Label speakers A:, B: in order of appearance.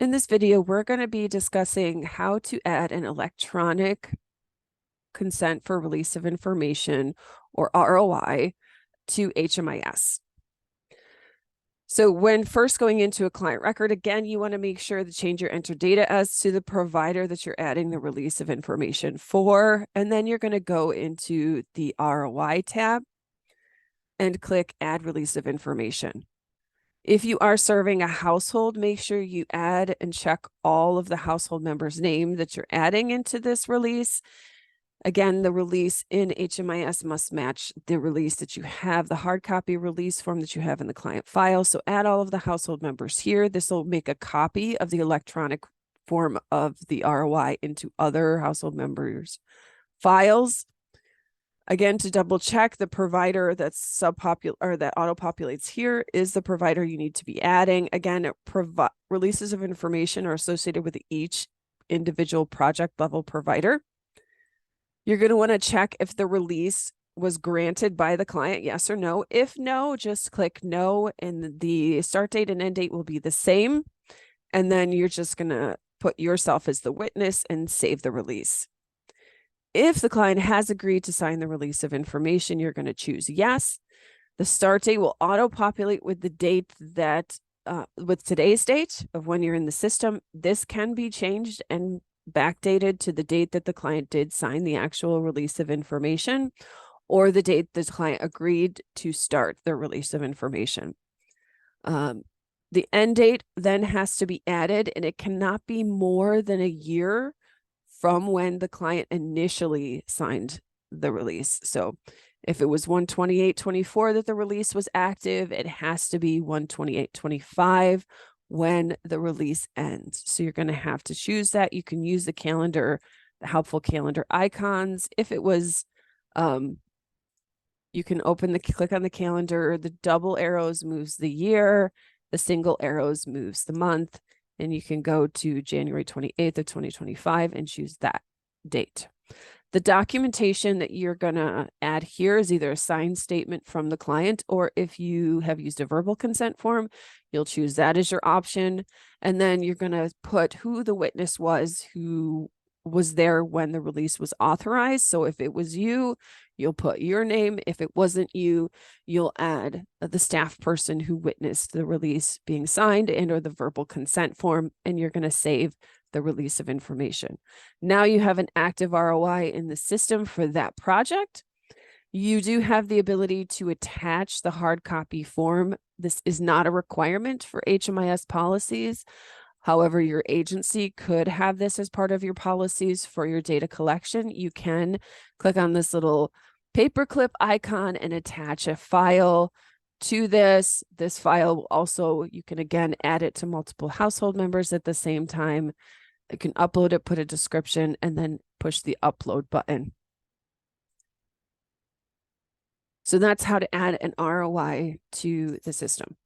A: In this video, we're going to be discussing how to add an electronic consent for release of information, or ROI, to HMIS. So when first going into a client record, again, you want to make sure to change your enter data as to the provider that you're adding the release of information for, and then you're going to go into the ROI tab and click Add Release of Information. If you are serving a household, make sure you add and check all of the household members' name that you're adding into this release. Again, the release in HMIS must match the release that you have, the hard copy release form that you have in the client file. So add all of the household members here. This will make a copy of the electronic form of the ROI into other household members' files. Again, to double check, the provider that's that auto-populates here is the provider you need to be adding. Again, releases of information are associated with each individual project level provider. You're going to want to check if the release was granted by the client, yes or no. If no, just click no, and the start date and end date will be the same. And then you're just going to put yourself as the witness and save the release. If the client has agreed to sign the release of information, you're going to choose yes. The start date will auto-populate with the date that, with today's date of when you're in the system. This can be changed and backdated to the date that the client did sign the actual release of information, or the date the client agreed to start the release of information. The end date then has to be added, and it cannot be more than a year from when the client initially signed the release. So if it was 1/28/24 that the release was active, it has to be 1/28/25 when the release ends. So you're going to have to choose that. You can use the calendar, the helpful calendar icons. If it was, you can click on the calendar. The double arrows moves the year. The single arrows moves the month. And you can go to January 28th of 2025 and choose that date. The documentation that you're going to add here is either a signed statement from the client, or if you have used a verbal consent form, you'll choose that as your option. And then you're going to put who the witness was who was there when the release was authorized. So if it was you, you'll put your name. If it wasn't you, you'll add the staff person who witnessed the release being signed and or the verbal consent form, and you're going to save the release of information. Now you have an active ROI in the system for that project. You do have the ability to attach the hard copy form. This is not a requirement for HMIS policies. However, your agency could have this as part of your policies for your data collection. You can click on this little paperclip icon and attach a file to this. This file will also, you can again add it to multiple household members at the same time. You can upload it, put a description, and then push the upload button. So that's how to add an ROI to the system.